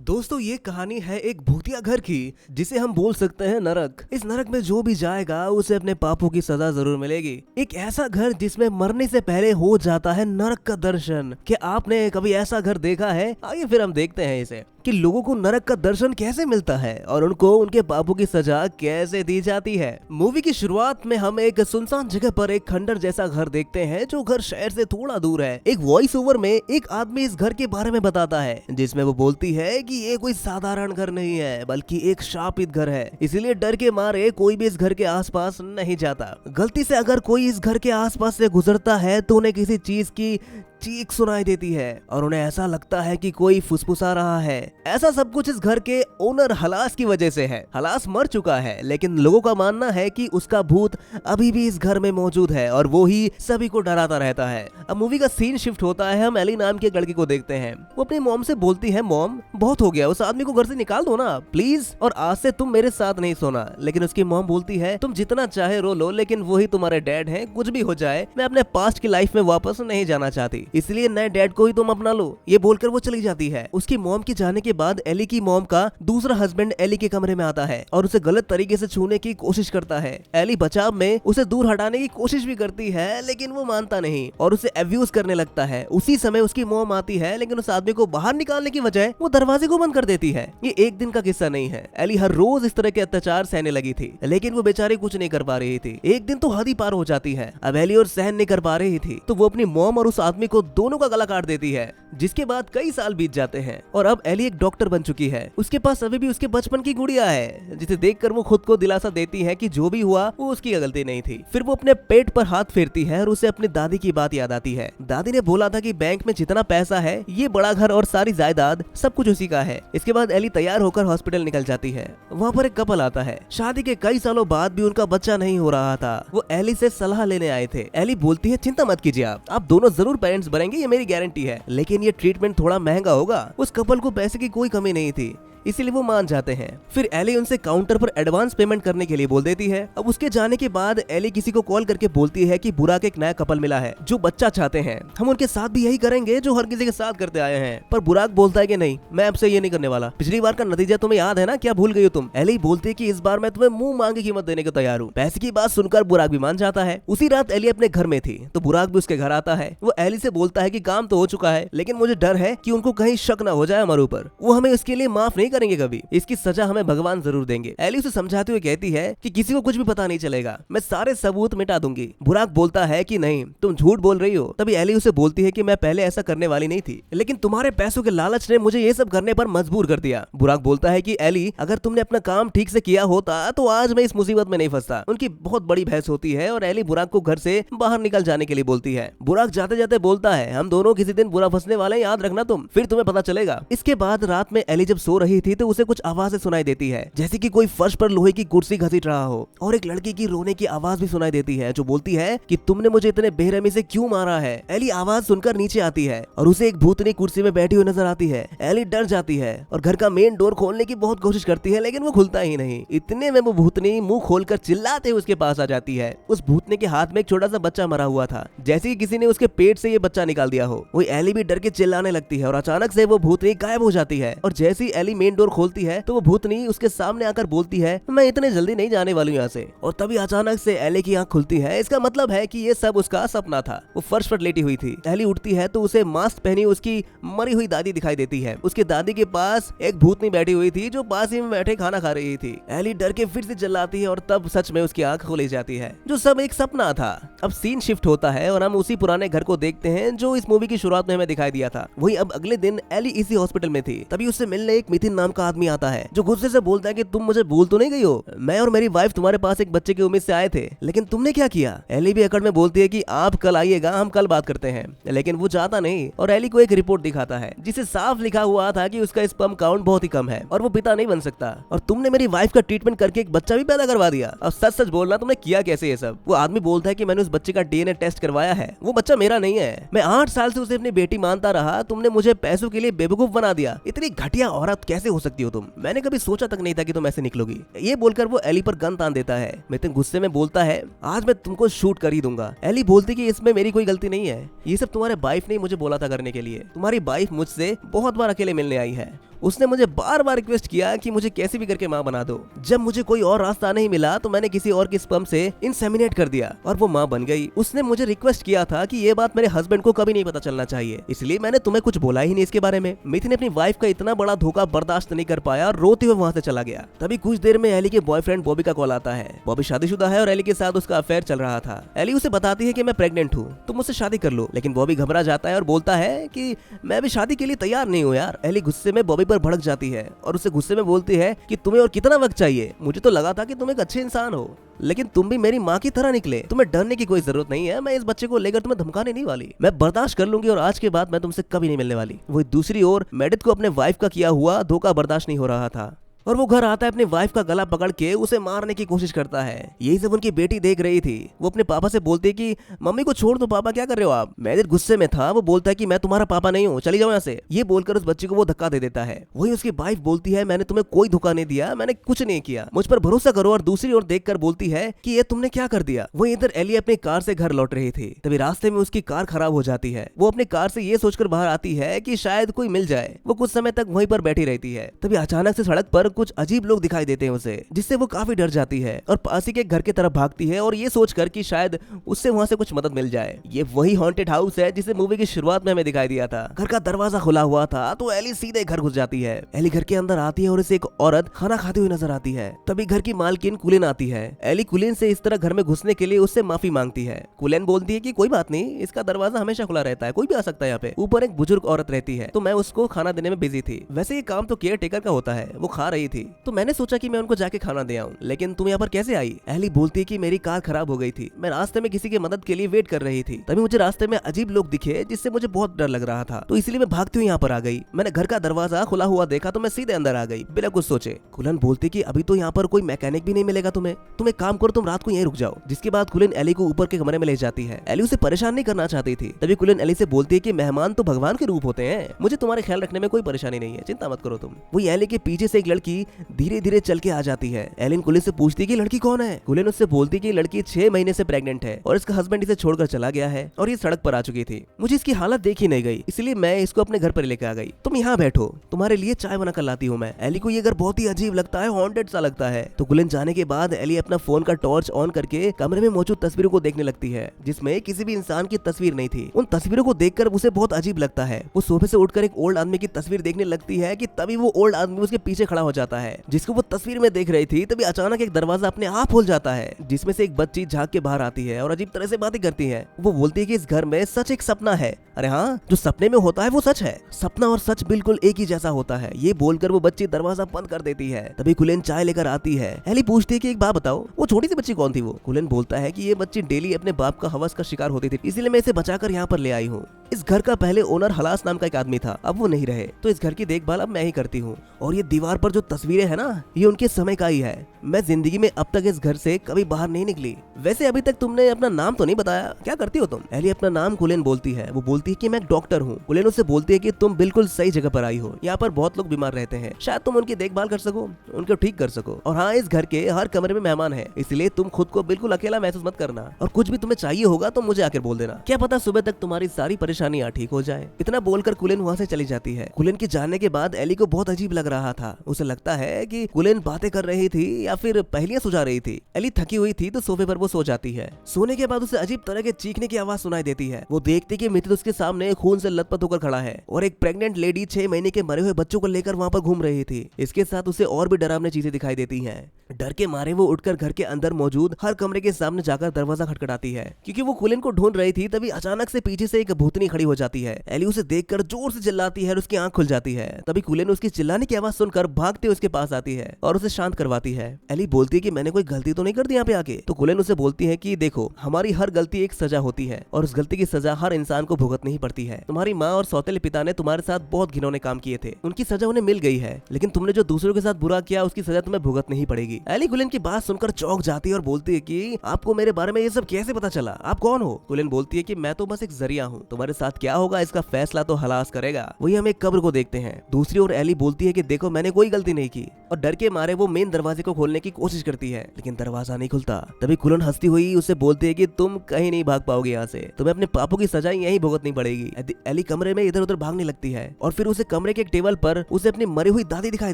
दोस्तों ये कहानी है एक भूतिया घर की, जिसे हम बोल सकते हैं नरक। इस नरक में जो भी जाएगा उसे अपने पापों की सजा जरूर मिलेगी। एक ऐसा घर जिसमें मरने से पहले हो जाता है नरक का दर्शन। क्या आपने कभी ऐसा घर देखा है? आइए फिर हम देखते हैं इसे कि लोगों को नरक का दर्शन कैसे मिलता है और उनको उनके पापों की सजा कैसे दी जाती है। मूवी की शुरुआत में हम एक सुनसान जगह पर एक खंडर जैसा घर देखते हैं, जो घर शहर से थोड़ा दूर है। एक वॉइस ओवर में एक आदमी इस घर के बारे में बताता है, जिसमें वो बोलती है कि ये कोई साधारण घर नहीं है, बल्कि एक शापित घर है। इसीलिए डर के मारे कोई भी इस घर के आसपास नहीं जाता। गलती से अगर कोई इस घर के आसपास से गुजरता है तो उन्हें किसी चीज की चीख सुनाई देती है और उन्हें ऐसा लगता है कि कोई फुसफुसा रहा है। ऐसा सब कुछ इस घर के ओनर हलास की वजह से है। हलास मर चुका है, लेकिन लोगों का मानना है कि उसका भूत अभी भी इस घर में मौजूद है और वो ही सभी को डराता रहता है। अब मूवी का सीन शिफ्ट होता है, हम एली नाम के लड़की को देखते हैं। वो अपनी मॉम से बोलती है, मॉम बहुत हो गया, उस आदमी को घर से निकाल दो ना प्लीज, और आज से तुम मेरे साथ नहीं सोना। लेकिन उसकी मॉम बोलती है, तुम जितना चाहे रो लो, लेकिन वही तुम्हारे डैड हैं, कुछ भी हो जाए मैं अपने पास्ट की लाइफ में वापस नहीं जाना चाहती, इसलिए नए डैड को ही तुम अपना लो। ये बोलकर वो चली जाती है। उसकी मॉम के जाने के बाद एली की मॉम का दूसरा हस्बैंड एली के कमरे में आता है और उसे गलत तरीके से छूने की कोशिश करता है। एली बचाव में उसे दूर हटाने की कोशिश भी करती है, लेकिन वो मानता नहीं और उसे अब्यूज करने लगता है। उसी समय उसकी मॉम आती है, लेकिन उस आदमी को बाहर निकालने की बजाय वो दरवाजे को बंद कर देती है। ये एक दिन का किस्सा नहीं है। एली हर रोज इस तरह के अत्याचार सहने लगी थी, लेकिन वो बेचारी कुछ नहीं कर पा रही थी। एक दिन तो हद ही पार हो जाती है। अब एली और सहन नहीं कर पा रही थी, तो वो अपनी मॉम और उस आदमी को दोनों का गला काट देती है। जिसके बाद कई साल बीत जाते हैं और अब एली एक डॉक्टर बन चुकी है। उसके पास अभी भी उसके बचपन की गुड़िया है, जिसे देखकर वो खुद को दिलासा देती है कि जो भी हुआ वो उसकी गलती नहीं थी। फिर वो अपने पेट पर हाथ फेरती है और उसे अपनी दादी की बात याद आती है। दादी ने बोला था कि बैंक में जितना पैसा है, ये बड़ा घर और सारी जायदाद सब कुछ उसी का है। इसके बाद एली तैयार होकर हॉस्पिटल निकल जाती है। वहाँ पर एक कपल आता है। शादी के कई सालों बाद भी उनका बच्चा नहीं हो रहा था। वो एली से सलाह लेने आए थे। एली बोलती है, चिंता मत कीजिए, आप दोनों जरूर पेरेंट्स बनेंगे, ये मेरी गारंटी है, लेकिन ये ट्रीटमेंट थोड़ा महंगा होगा। उस कपल को पैसे की कोई कमी नहीं थी, इसीलिए वो मान जाते हैं। फिर एली उनसे काउंटर पर एडवांस पेमेंट करने के लिए बोल देती है। अब उसके जाने के बाद एली किसी को कॉल करके बोलती है कि बुराक एक नया कपल मिला है जो बच्चा चाहते हैं। हम उनके साथ भी यही करेंगे जो हर किसी के साथ करते आए हैं। पर बुराक बोलता है कि नहीं, मैं आपसे ये नहीं करने वाला। पिछली बार का नतीजा तुम्हें याद है ना, क्या भूल गई हो तुम? एली बोलती है कि इस बार मैं तुम्हें मुंह मांगी कीमत देने को तैयार हूँ। पैसे की बात सुनकर बुराक भी मान जाता है। उसी रात एली अपने घर में थी तो बुराक भी उसके घर आता है। वो एली से बोलता है कि काम तो हो चुका है, लेकिन मुझे डर है कि उनको कहीं शक न हो जाए हमारे ऊपर। वो हमें इसके लिए माफ नहीं करेंगे कभी, इसकी सजा हमें भगवान जरूर देंगे। एली उसे समझाते हुए कहती है कि किसी को कुछ भी पता नहीं चलेगा, मैं सारे सबूत मिटा दूंगी। बुराक बोलता है कि नहीं, तुम झूठ बोल रही हो। तभी एली उसे बोलती है कि मैं पहले ऐसा करने वाली नहीं थी, लेकिन तुम्हारे पैसों के लालच ने मुझे ये सब करने पर मजबूर कर दिया। बुराक बोलता है कि एली, अगर तुमने अपना काम ठीक से किया होता तो आज मैं इस मुसीबत में नहीं फंसता। उनकी बहुत बड़ी बहस होती है और एली बुराक को घर से बाहर निकल जाने के लिए बोलती है। बुराक जाते जाते बोलता है, हम दोनों किसी दिन बुरा फंसने वाले, याद रखना तुम, फिर तुम्हें पता चलेगा। इसके बाद रात में एली जब सो रही थी तो उसे कुछ आवाजें सुनाई देती है, जैसे कि कोई फर्श पर लोहे की कुर्सी घसीट रहा हो, और एक लड़की की रोने की आवाज भी सुनाई देती है जो बोलती है कि तुमने मुझे इतने बेरहमी से क्यों मारा है। एली आवाज सुनकर नीचे आती है और उसे एक भूतनी कुर्सी में बैठी हुई नजर आती है। एली डर जाती है और घर का मेन डोर खोलने की बहुत कोशिश करती है, लेकिन वो खुलता ही नहीं। इतने में वो भूतनी मुंह खोलकर चिल्लाते हुए उसके पास आ जाती है। उस भूतनी के हाथ में एक छोटा सा बच्चा मरा हुआ था, जैसे कि किसी ने उसके पेट से ये बच्चा निकाल दिया हो। वही एली भी डर के चिल्लाने लगती है और अचानक से वो भूतनी गायब हो जाती है। और जैसे ही एली मेन डोर खोलती है तो वो भूतनी उसके सामने आकर बोलती है, मैं इतने जल्दी नहीं जाने वाली हूँ यहाँ से। और तभी अचानक से एली की आंख खुलती है। इसका मतलब है कि ये सब उसका सपना था। वो फर्श पर लेटी हुई थी। एली उठती है तो उसे मास्क पहनी उसकी मरी हुई दादी दिखाई देती है। उसकी दादी के पास एक भूतनी बैठी हुई थी जो पास ही में बैठे खाना खा रही थी। एली डर के फिर से चिल्लाती है और तब सच में उसकी आंख खोली जाती है। जो सब एक सपना था। अब सीन शिफ्ट होता है और हम उसी पुराने घर को देखते हैं जो इस मूवी की शुरुआत में हमें दिखाई दिया था। वही अब अगले दिन एली इसी हॉस्पिटल में थी। तभी उससे मिलने एक मिथिन नाम का आदमी आता है जो गुस्से से बोलता है कि तुम मुझे भूल तो नहीं गई हो, मैं और मेरी वाइफ तुम्हारे पास एक बच्चे की उम्मीद से आए थे, लेकिन तुमने क्या किया। एली भी अकड़ में बोलती है कि आप कल आइएगा, हम कल बात करते हैं, लेकिन वो जाता नहीं और एली को एक रिपोर्ट दिखाता है जिसे साफ लिखा हुआ था कि उसका स्पर्म काउंट बहुत ही कम है और वो पिता नहीं बन सकता, और तुमने मेरी वाइफ का ट्रीटमेंट करके एक बच्चा भी पैदा करवा दिया। अब सच सच बोलना, तुमने किया कैसे ये सब। वो आदमी बोलता है कि मैंने उस बच्चे का डीएनए टेस्ट करवाया है, वो बच्चा मेरा नहीं है, मैं 8 साल से उसे अपनी बेटी मानता रहा, तुमने मुझे पैसों के लिए बेवकूफ बना दिया। इतनी घटिया औरत कैसे हो सकती हो तुम, मैंने कभी सोचा तक नहीं था कि तुम ऐसे निकलोगी। ये बोलकर वो एली पर गन तान देता है। मिथुन गुस्से में बोलता है, आज मैं तुमको शूट कर ही दूंगा। एली बोलती कि इसमें मेरी कोई गलती नहीं है, ये सब तुम्हारे वाइफ ने मुझे बोला था करने के लिए। तुम्हारी वाइफ मुझसे बहुत बार अकेले मिलने आई है, उसने मुझे बार बार रिक्वेस्ट किया कि मुझे कैसे भी करके माँ बना दो। जब मुझे कोई और रास्ता नहीं मिला तो मैंने किसी और के स्पर्म से इंसेमिनेट कर दिया और वो माँ बन गई। उसने मुझे रिक्वेस्ट किया था कि ये बात मेरे हस्बैंड को कभी नहीं पता चलना चाहिए, इसलिए मैंने तुम्हें कुछ बोला ही नहीं इसके बारे में। मिथि ने अपनी वाइफ का इतना बड़ा धोखा बर्दाश्त नहीं कर पाया और रोते हुए वहाँ से चला गया। तभी कुछ देर में एली के बॉयफ्रेंड बॉबी का कॉल आता है। बॉबी शादीशुदा है और एली के साथ उसका अफेयर चल रहा था। एली उसे बताती है कि मैं प्रेग्नेंट हूँ, तुम मुझसे शादी कर लो, लेकिन बॉबी घबरा जाता है और बोलता है कि मैं भी शादी के लिए तैयार नहीं हूँ यार। एली गुस्से में बॉबी पर भड़क जाती है और उसे गुस्से में बोलती है कि तुम्हें और कितना वक्त चाहिए, मुझे तो लगा था कि तुम एक अच्छे इंसान हो, लेकिन तुम भी मेरी माँ की तरह निकले। तुम्हें डरने की कोई जरूरत नहीं है, मैं इस बच्चे को लेकर तुम्हें धमकाने नहीं वाली, मैं बर्दाश्त कर लूंगी और आज के बाद मैं तुमसे कभी नहीं मिलने वाली। वही दूसरी ओर मेडिथ को अपने वाइफ का किया हुआ धोखा बर्दाश्त नहीं हो रहा था और वो घर आता है, अपनी वाइफ का गला पकड़ के उसे मारने की कोशिश करता है। यही सब उनकी बेटी देख रही थी। वो अपने पापा से बोलती है कि मम्मी को छोड़ दो, पापा क्या कर रहे हो आप। मेडिथ गुस्से में था, वो बोलता है कि मैं तुम्हारा पापा नहीं हूँ, चली जाओ यहाँ से। ये बोलकर उस बच्चे को वो धक्का दे देता है। वही उसकी वाइफ बोलती है मैंने तुम्हें कोई धोखा नहीं दिया, मैंने कुछ नहीं किया, मुझ पर भरोसा करो। और दूसरी ओर देखकर बोलती है कि ये तुमने क्या कर दिया। वही इधर एली अपनी कार से घर लौट रही थी, तभी रास्ते में उसकी कार खराब हो जाती है। वो अपनी कार से ये सोचकर बाहर आती है कि शायद कोई मिल जाए। वो कुछ समय तक वहीं पर बैठी रहती है। तभी अचानक से सड़क पर कुछ अजीब लोग दिखाई देते हैं उसे, जिससे वो काफी डर जाती है और पास ही के घर की तरफ भागती है और ये सोचकर कि शायद उससे वहां से कुछ मदद मिल जाए। ये वही हॉन्टेड हाउस है जिसे मूवी की शुरुआत में हमें दिखाई दिया था। घर का दरवाजा खुला हुआ था तो एली सीधे घर घुस जाती है। एली घर के अंदर आती है और इसे एक औरत खाना खाती हुई नजर आती है। तभी घर की मालकिन कुलिन आती है। एली कुलिन से इस तरह घर में घुसने के लिए उससे माफी मांगती है। कुलिन बोलती है कि कोई बात नहीं, इसका दरवाजा हमेशा खुला रहता है, कोई भी आ सकता है यहाँ पे। ऊपर एक बुजुर्ग औरत रहती है तो मैं उसको खाना देने में बिजी थी। वैसे ये काम तो केयर टेकर का होता है। वो खा रही थी तो मैंने सोचा कि मैं उनको जाके खाना दे आऊं, लेकिन तुम यहाँ पर कैसे आई। एली बोलती है कि मेरी कार खराब हो गई थी, मैं रास्ते में किसी की मदद के लिए वेट कर रही थी। तभी मुझे रास्ते में अजीब लोग दिखे जिससे मुझे बहुत डर लग रहा था, तो इसलिए मैं भागती हुई यहाँ पर आ गई। मैंने घर का दरवाजा खुला हुआ देखा तो मैं सीधे अंदर आ गई बिना कुछ सोचे। कुलन बोलती कि अभी तो यहाँ पर कोई मैकेनिक भी नहीं मिलेगा तुम्हें, तुम एक काम करो, तुम रात को यहीं रुक जाओ। जिसके बाद कुलिन एली को ऊपर के कमरे में ले जाती है। एली उसे परेशान नहीं करना चाहती थी। तभी कुलिन एली से बोलती है कि मेहमान तो भगवान के रूप होते हैं, मुझे तुम्हारे ख्याल रखने में कोई परेशानी नहीं है, चिंता मत करो तुम। वही एली के पीछे से एक लड़की धीरे धीरे चल के आ जाती है। एलिन कुलिन से पूछती है कि लड़की कौन है। कुलिन उससे बोलती कि लड़की 6 महीने से प्रेग्नेंट है और इसका हस्बैंड इसे छोड़कर चला गया है और ये सड़क पर आ चुकी थी। मुझे इसकी हालत देख ही नहीं गई, इसलिए मैं इसको अपने घर पर लेकर आ गई। तुम यहाँ बैठो, तुम्हारे लिए चाय बना कर लाती हूँ मैं। एली को ये घर बहुत ही अजीब लगता है, हॉन्टेड सा लगता है। तो कुलिन जाने के बाद एली अपना फोन का टॉर्च ऑन करके कमरे में मौजूद तस्वीरों को देखने लगती है, जिसमें किसी भी इंसान की तस्वीर नहीं थी। उन तस्वीरों को देखकर उसे बहुत अजीब लगता है। वो सोफे से उठकर एक ओल्ड आदमी की तस्वीर देखने लगती है कि तभी वो ओल्ड आदमी उसके पीछे खड़ा हो जाता है, जिसको वो तस्वीर में देख रही थी। तभी अचानक एक दरवाजा अपने आप खुल जाता है, जिसमें से एक बच्ची झांक के बाहर आती है और अजीब तरह से बातें करती है। वो बोलती है कि इस घर में सच एक सपना है। अरे हाँ, जो सपने में होता है वो सच है, सपना और सच बिल्कुल एक ही जैसा होता है। ये बोलकर वो बच्ची दरवाजा बंद कर देती है। तभी कुलिन चाय लेकर आती है। एली पूछती है कि एक बात बताओ, वो छोटी सी बच्ची कौन थी। वो कुलिन बोलता है कि ये बच्ची डेली अपने बाप का हवस का शिकार होती थी, इसीलिए मैं इसे बचाकर यहाँ पर ले आई हूँ। इस घर का पहले ओनर हलास नाम का एक आदमी था, अब वो नहीं रहे, तो इस घर की देखभाल अब मैं ही करती हूँ। और ये दीवार पर जो तस्वीरें है ना, ये उनके समय का ही है। मैं जिंदगी में अब तक इस घर से कभी बाहर नहीं निकली। वैसे अभी तक तुमने अपना नाम तो नहीं बताया, क्या करती हो तुम। एली अपना नाम कुलिन बोलती है। वो बोलती है कि मैं एक डॉक्टर हूँ। कुलिन उससे बोलती है कि तुम बिल्कुल सही जगह पर आई हो, यहाँ पर बहुत लोग बीमार रहते हैं, शायद तुम उनकी देखभाल कर सको, उनको ठीक कर सको। और हाँ, इस घर के हर कमरे में मेहमान है, इसलिए तुम खुद को बिल्कुल अकेला महसूस मत करना। और कुछ भी तुम्हें चाहिए होगा तो मुझे आकर बोल देना, क्या पता सुबह तक तुम्हारी सारी परेशानियां ठीक हो जाए। इतना बोलकर कुलिन वहाँ से चली जाती है। कुलिन के जाने के बाद एली को बहुत अजीब लग रहा था। उसे लगता है कि कुलिन बातें कर रही थी या फिर पहेलियां सुझा रही थी। एली थकी हुई थी तो सोफे पर वो सो जाती है। सोने के बाद उसे अजीब तरह के चीखने की आवाज सुनाई देती है। वो देखती कि मिथित उसके सामने खून से लथपथ होकर खड़ा है और एक प्रेग्नेंट लेडी 6 महीने के मरे हुए बच्चों को लेकर वहाँ पर घूम रही थी। इसके साथ उसे और भी डरावनी चीजें दिखाई देती हैं। डर के मारे वो उठकर घर के अंदर मौजूद हर कमरे के सामने जाकर दरवाजा खटखटाती है, क्योंकि वो कुलिन को ढूंढ रही थी। तभी अचानक से पीछे से एक भूतनी खड़ी हो जाती है। एली उसे देखकर जोर से चिल्लाती है और उसकी आंख खुल जाती है। तभी कुलिन उसकी चिल्लाने की आवाज सुनकर भागते उसके पास आती है और उसे शांत करवाती है। एली बोलती है कि मैंने कोई गलती तो नहीं कर दी यहाँ पे आके। तो कुलिन उसे बोलती है कि देखो, हमारी हर गलती एक सजा होती है और उस गलती की सजा हर इंसान को भुगतनी पड़ती है। तुम्हारी माँ और सौतेले पिता ने तुम्हारे साथ बहुत घिनौने काम किए थे, उनकी सजा उन्हें मिल गई है, लेकिन तुमने जो दूसरों के साथ बुरा किया उसकी सजा तुम्हें भुगतनी ही पड़ेगी। एली कुलिन की बात सुनकर चौंक जाती है और बोलती है कि आपको मेरे बारे में ये सब कैसे पता चला, आप कौन हो। कुलिन बोलती है कि मैं तो बस एक जरिया हूँ, तुम्हारे साथ क्या होगा इसका फैसला तो हलास करेगा। वही हम एक कब्र को देखते हैं। दूसरी ओर एली बोलती है कि देखो, मैंने कोई गलती नहीं की और डर के मारे वो मेन दरवाजे को खोलने की कोशिश करती है, लेकिन दरवाजा नहीं खुलता। तभी कुलन हंसती हुई उसे बोलती है कि तुम कहीं नहीं भाग पाओगे यहाँ से, तुम्हें अपने पापों की सजा यहीं भुगतनी पड़ेगी। एली कमरे में इधर उधर भागने लगती है और फिर उसे कमरे के एक टेबल पर उसे अपनी मरी हुई दादी दिखाई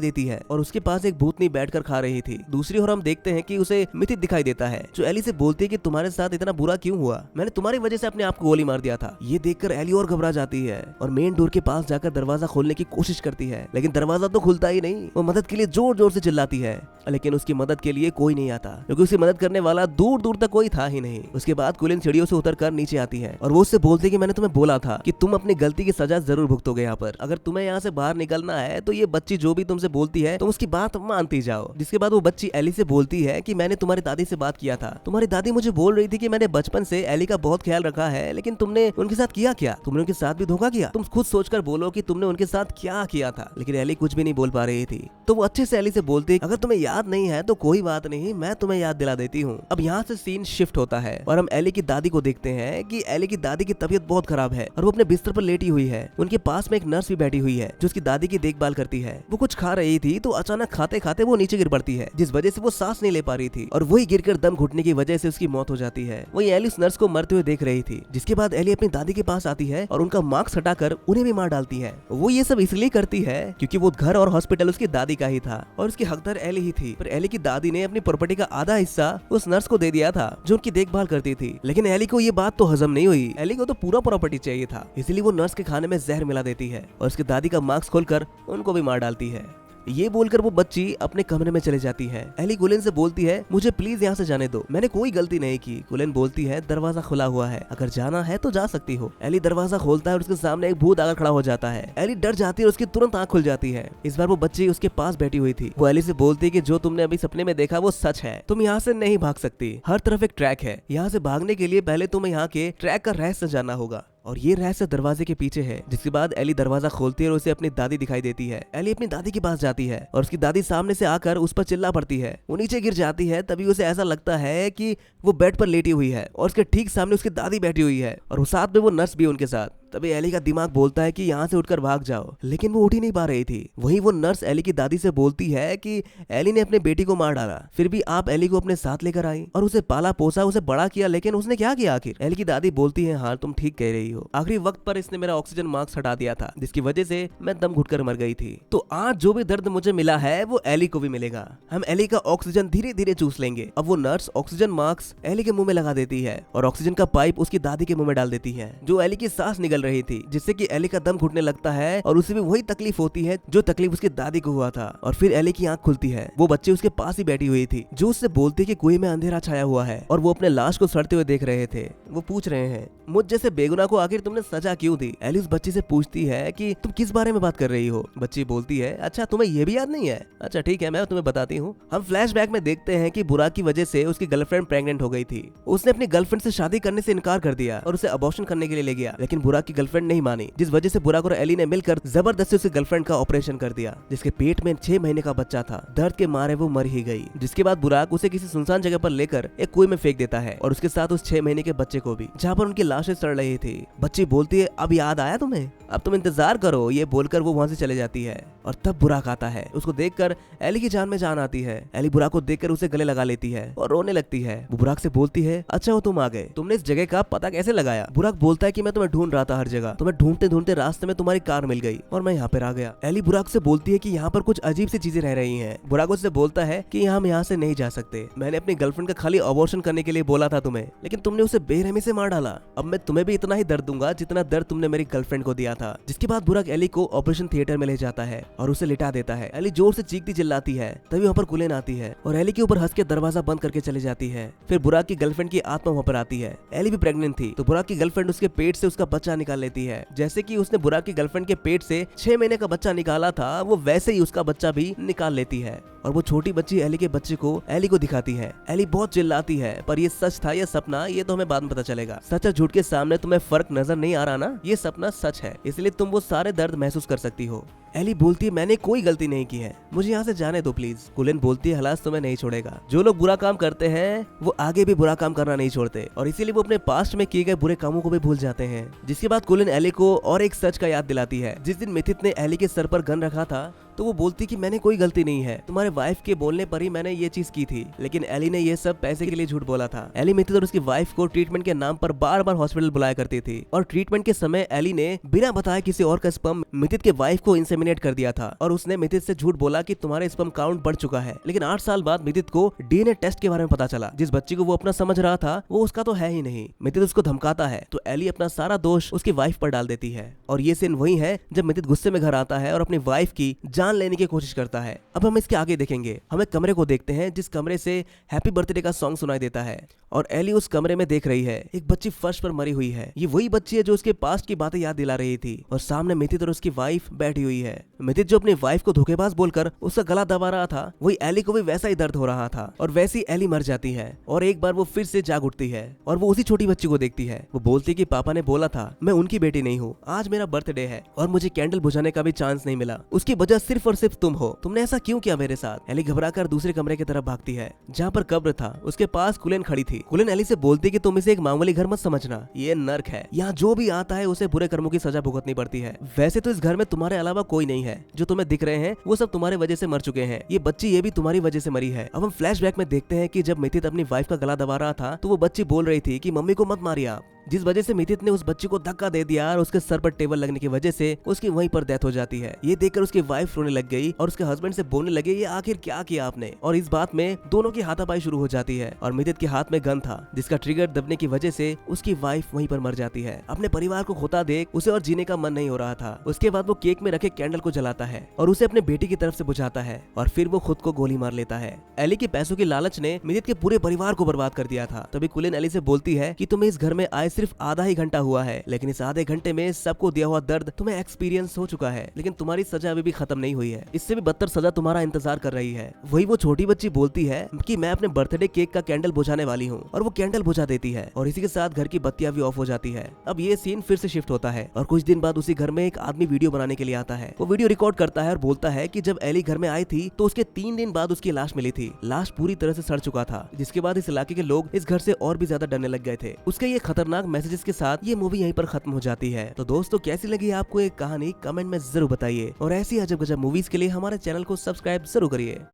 देती है और उसके पास एक भूतनी बैठकर खा रही थी। दूसरी ओर हम देखते हैं कि उसे मिथित दिखाई देता है, जो एली से बोलती है कि तुम्हारे साथ इतना बुरा क्यों हुआ, मैंने तुम्हारी वजह से अपने आप को गोली मार दिया था। ये देखकर एली और घबरा जाती है और मेन डोर के पास जाकर दरवाजा खोलने की कोशिश करती है, लेकिन दरवाजा तो खुलता ही नहीं। वो मदद के लिए जोर जोर से चिल्लाती है, लेकिन उसकी मदद के लिए कोई नहीं आता, क्योंकि उसकी मदद करने वाला दूर दूर तक कोई था ही नहीं। उसके बाद कुलिन सीढ़ियों से उतरकर नीचे आती है और वो उससे बोलती है कि मैंने तुम्हें बोला था कि तुम अपनी गलती की सजा जरूर भुगतोगे यहाँ पर। अगर तुम्हें यहाँ से बाहर निकलना है तो ये बच्ची जो भी तुमसे बोलती है तुम उसकी बात मानती जाओ। जिसके बाद वो बच्ची एली से बोलती है कि मैंने तुम्हारी दादी से बात किया था, तुम्हारी दादी मुझे बोल रही थी कि मैंने बचपन से एली का बहुत ख्याल रखा है, लेकिन तुमने उनके साथ किया क्या, तुमने उनके साथ भी धोखा किया। तुम खुद सोचकर बोलो कि तुमने उनके साथ क्या किया था। लेकिन एली कुछ भी नहीं बोल पा रही थी। तो वो अच्छे से एली से बोलती, अगर तुम्हें याद नहीं है तो कोई बात नहीं, मैं तुम्हें याद दिला देती हूँ। अब यहाँ से सीन शिफ्ट होता है और हम एली की दादी को देखते हैं कि एली की दादी की तबीयत बहुत खराब है और वो अपने बिस्तर पर लेटी हुई है। उनके पास में एक नर्स भी बैठी हुई है जो उसकी दादी की देखभाल करती है। वो कुछ खा रही थी तो अचानक खाते खाते वो नीचे गिर पड़ती है, जिस वजह से वो सांस नहीं ले पा रही थी और वही गिरकर दम घुटने की वजह से उसकी मौत हो जाती है। वही एली उस नर्स को मरते हुए देख रही थी। जिसके बाद एली अपनी दादी के पास आती है और उनका मास्क हटाकर उन्हें भी मार डालती है। वो ये सब इसलिए करती है क्योंकि वो घर और हॉस्पिटल उसकी दादी का ही था और उसकी हकदार एली ही थी। पर एली की दादी ने अपनी प्रॉपर्टी का आधा हिस्सा उस नर्स को दे दिया था जो उनकी देखभाल करती थी। लेकिन एली को ये बात तो हजम नहीं हुई। एली को तो पूरा प्रॉपर्टी चाहिए था, इसलिए वो नर्स के खाने में जहर मिला देती है और उसकी दादी का मास्क खोलकर उनको भी मार डालती है। ये बोलकर वो बच्ची अपने कमरे में चले जाती है। एली कुलिन से बोलती है, मुझे प्लीज यहाँ से जाने दो, मैंने कोई गलती नहीं की। कुलिन बोलती है, दरवाजा खुला हुआ है, अगर जाना है तो जा सकती हो। एली दरवाजा खोलता है और उसके सामने एक भूत आकर खड़ा हो जाता है। एली डर जाती है और उसकी तुरंत आंख खुल जाती है। इस बार वो बच्ची उसके पास बैठी हुई थी। वो एली से बोलती है कि जो तुमने अभी सपने में देखा वो सच है, तुम यहाँ से नहीं भाग सकती, हर तरफ एक ट्रैक है। यहाँ से भागने के लिए पहले तुम्हें यहाँ के ट्रैक का रहस्य जानना होगा और ये रहस्य दरवाजे के पीछे है। जिसके बाद एली दरवाजा खोलती है और उसे अपनी दादी दिखाई देती है। एली अपनी दादी के पास जाती है और उसकी दादी सामने से आकर उस पर चिल्ला पड़ती है। वो नीचे गिर जाती है। तभी उसे ऐसा लगता है कि वो बेड पर लेटी हुई है और उसके ठीक सामने उसकी दादी बैठी हुई है और साथ में वो नर्स भी उनके साथ। तभी एली का दिमाग बोलता है कि यहाँ से उठकर भाग जाओ, लेकिन वो उठ ही नहीं पा रही थी। वहीं वो नर्स एली की दादी से बोलती है कि एली ने अपने बेटी को मार डाला, फिर भी आप एली को अपने साथ लेकर आई और उसे पाला पोसा, उसे बड़ा किया, लेकिन उसने क्या किया आखिर। एली की दादी बोलती है, हाँ तुम ठीक कह रही हो, आखिरी वक्त पर इसने मेरा ऑक्सीजन मास्क हटा दिया था, जिसकी वजह से मैं दम घुटकर मर गई थी। तो आज जो भी दर्द मुझे मिला है वो एली को भी मिलेगा। हम एली का ऑक्सीजन धीरे धीरे चूस लेंगे। अब वो नर्स ऑक्सीजन मास्क एली के मुंह में लगा देती है और ऑक्सीजन का पाइप उसकी दादी के मुंह में डाल देती है, जो एली की सांस निकल रही थी, जिससे कि एली का दम घुटने लगता है और उसे भी वही तकलीफ होती है जो तकलीफ उसकी दादी को हुआ था। और फिर एली की आंख खुलती है। वो बच्चे उसके पास ही बैठी हुई थी, जो उससे बोलती कि कुएं में अंधेरा छाया हुआ है और वो अपने लाश को सड़ते हुए देख रहे थे। वो पूछ रहे हैं, मुझ जैसे बेगुनाह को आखिर तुमने सजा क्यों दी। एली उस बच्ची से पूछती है कि तुम किस बारे में बात कर रही हो। बच्ची बोलती है, अच्छा तुम्हें ये भी याद नहीं है, अच्छा ठीक है मैं तुम्हें बताती हूँ। हम फ्लैशबैक में देखते हैं कि बुराक की वजह से उसकी गर्लफ्रेंड प्रेग्नेंट हो गई थी। उसने अपनी गर्लफ्रेंड से शादी करने से इनकार कर दिया और उसे अबॉर्शन करने के लिए ले गया, लेकिन बुराक की गर्लफ्रेंड नहीं मानी, जिस वजह से बुराक और एली ने मिलकर जबरदस्ती उसकी गर्लफ्रेंड का ऑपरेशन कर दिया, जिसके पेट में 6 महीने का बच्चा था। दर्द के मारे वो मर ही गई। जिसके बाद बुराक उसे किसी सुनसान जगह पर लेकर एक कुएं में फेंक देता है और उसके साथ उस 6 महीने के बच्चे को भी, जहाँ पर उनकी लाशें सड़ रही थी। बच्ची बोलती है, अब याद आया तुम्हें, अब तुम इंतजार करो। ये बोलकर वो वहाँ से चले जाती है और तब बुराक आता है। उसको देखकर एली की जान में जान आती है। एली बुराक को देखकर उसे गले लगा लेती है और रोने लगती है। वो बुराक से बोलती है, अच्छा वो तुम आ गए, तुमने इस जगह का पता कैसे लगाया। बुराक बोलता है कि मैं तुम्हें ढूंढ रहा था हर जगह, तुम्हें ढूंढते ढूंढते रास्ते में तुम्हारी कार मिल गई और मैं यहाँ पर आ गया। एली बुराक से बोलती है कि यहाँ पर कुछ अजीब सी चीजें रह रही हैं। बुराक उससे बोलता है कि हम यहाँ से नहीं जा सकते, मैंने अपनी गर्लफ्रेंड का खाली अबॉर्शन करने के लिए बोला था तुम्हें, लेकिन तुमने उसे बेरहमी से मार डाला। अब मैं तुम्हें भी इतना ही दर्द दूंगा जितना दर्द तुमने मेरी गर्लफ्रेंड को दिया था। जिसके बाद बुराक एली को ऑपरेशन थिएटर में ले जाता है और उसे लिटा देता है। एली जोर से चीखती चिल्लाती है। तभी वहाँ पर कुलेन आती है और एली के ऊपर हंस के दरवाजा बंद करके चली जाती है। फिर बुराक की गर्लफ्रेंड की आत्मा वहाँ पर आती है। एली भी प्रेग्नेंट थी, तो बुराक की गर्लफ्रेंड उसके पेट से उसका बच्चा निकाल लेती है। जैसे कि उसने बुराक की गर्लफ्रेंड के पेट से 6 महीने का बच्चा निकाला था, वो वैसे ही उसका बच्चा भी निकाल लेती है और वो छोटी बच्ची एली के बच्चे को एली को दिखाती है। एली बहुत चिल्लाती है, पर ये सच था या सपना ये तो हमें बाद में पता चलेगा। सच और झूठ के सामने तुम्हें फर्क नजर नहीं आ रहा ना, ये सपना सच है, इसलिए तुम वो सारे दर्द महसूस कर सकती हो। एली बोलती है मैंने कोई गलती नहीं की है, मुझे यहाँ से जाने दो प्लीज। कुलिन बोलती है हलास तुम्हें नहीं छोड़ेगा। जो लोग बुरा काम करते हैं वो आगे भी बुरा काम करना नहीं छोड़ते और इसीलिए वो अपने पास्ट में किए गए बुरे कामों को भी भूल जाते हैं। जिसके बाद कुलिन एली को और एक सच का याद दिलाती है। जिस दिन मिथित ने एली के सर पर गन रखा था तो वो बोलती कि मैंने कोई गलती नहीं है, तुम्हारे वाइफ के बोलने पर ही मैंने ये चीज की थी। लेकिन एली ने ये सब पैसे के लिए झूठ बोला था। एली मिथित और उसकी वाइफ को ट्रीटमेंट के नाम पर बार बार हॉस्पिटल बुलाया करती थी और ट्रीटमेंट के समय एली ने बिना बताए किसी और का स्पर्म मिथित के वाइफ को इंसेमिनेट कर दिया था और उसने मिथित से झूठ बोला कि तुम्हारे स्पर्म काउंट बढ़ चुका है। लेकिन 8 साल बाद मिथित को डीएनए टेस्ट के बारे में पता चला। जिस बच्ची को वो अपना समझ रहा था वो उसका तो है ही नहीं। मिथित उसको धमकाता है तो एली अपना सारा दोष उसकी वाइफ पर डाल देती है और ये सीन वही है जब मिथित गुस्से में घर आता है और अपनी वाइफ की जान लेने की कोशिश करता है। अब हम इसके आगे देखेंगे। हम एक कमरे को देखते हैं जिस कमरे से हैप्पी बर्थडे का सॉन्ग सुनाई देता है और एली उस कमरे में देख रही है एक बच्ची फर्श पर मरी हुई है। ये वही बच्ची है जो उसके पास्ट की बातें याद दिला रही थी और सामने मिथित और उसकी वाइफ बैठी हुई है। मिथित जो अपनी वाइफ को धोखेबाज बोलकर उसका गला दबा रहा था वही एली को भी वैसा ही दर्द हो रहा था और वैसी एली मर जाती है और एक बार वो फिर से जाग उठती है और वो उसी छोटी बच्ची को देखती है। वो बोलती कि पापा ने बोला था मैं उनकी बेटी नहीं हूँ, आज मेरा बर्थडे है और मुझे कैंडल बुझाने का भी चांस नहीं मिला, उसकी वजह सिर्फ और सिर्फ तुम हो, तुमने ऐसा क्यों किया मेरे साथ। एली घबराकर दूसरे कमरे की तरफ भागती है जहाँ पर कब्र था। उसके पास कुलिन खड़ी थी। कुलिन एली से बोलती कि तुम इसे एक मामूली घर मत समझना, ये नर्क है, यहाँ जो भी आता है उसे बुरे कर्मों की सजा भुगतनी पड़ती है। वैसे तो इस घर में तुम्हारे अलावा कोई नहीं है, जो तुम्हें दिख रहे हैं वो सब तुम्हारे वजह से मर चुके हैं, ये बच्ची ये भी तुम्हारी वजह से मरी है। अब हम फ्लैशबैक में देखते हैं कि जब मिथित अपनी वाइफ का गला दबा रहा था तो वो बच्ची बोल रही थी कि मम्मी को मत मारिए आप, जिस वजह से मिथित ने उस बच्ची को धक्का दे दिया और उसके सर पर टेबल लगने की वजह से उसकी वहीं पर डेथ हो जाती है। ये देखकर उसकी वाइफ रोने लग गई और उसके हस्बैंड से बोलने लगे ये आखिर क्या किया आपने, और इस बात में दोनों की हाथापाई शुरू हो जाती है और मिथित के हाथ में गन था जिसका ट्रिगर दबने की वजह से उसकी वाइफ वहीं पर मर जाती है। अपने परिवार को खोता देख उसे और जीने का मन नहीं हो रहा था। उसके बाद वो केक में रखे कैंडल को जलाता है और उसे अपने बेटी की तरफ से बुझाता है और फिर वो खुद को गोली मार लेता है। एली के पैसों की लालच ने मिथित के पूरे परिवार को बर्बाद कर दिया था। तभी कुलिन एली से बोलती है कि तुम्हें इस घर में आए सिर्फ आधा ही घंटा हुआ है, लेकिन इस आधे घंटे में सबको दिया हुआ दर्द तुम्हें एक्सपीरियंस हो चुका है, लेकिन तुम्हारी सजा अभी भी खत्म नहीं हुई है, इससे भी बदतर सजा तुम्हारा इंतजार कर रही है। वही वो छोटी बच्ची बोलती है कि मैं अपने बर्थडे केक का कैंडल बुझाने वाली हूँ और वो कैंडल बुझा देती है और इसी के साथ घर की बत्तियां भी ऑफ हो जाती है। अब ये सीन फिर से शिफ्ट होता है और कुछ दिन बाद उसी घर में एक आदमी वीडियो बनाने के लिए आता है। वो वीडियो रिकॉर्ड करता है और बोलता है कि जब एली घर में आई थी तो उसके 3 दिन बाद उसकी लाश मिली थी। लाश पूरी तरह से सड़ चुका था, जिसके बाद इस इलाके के लोग इस घर से और भी ज्यादा डरने लग गए थे। उसके ये खतरनाक मैसेजेस के साथ ये मूवी यहीं पर खत्म हो जाती है। तो दोस्तों कैसी लगी आपको ये कहानी कमेंट में जरूर बताइए और ऐसी अजब गजब मूवीज के लिए हमारे चैनल को सब्सक्राइब जरूर करिए।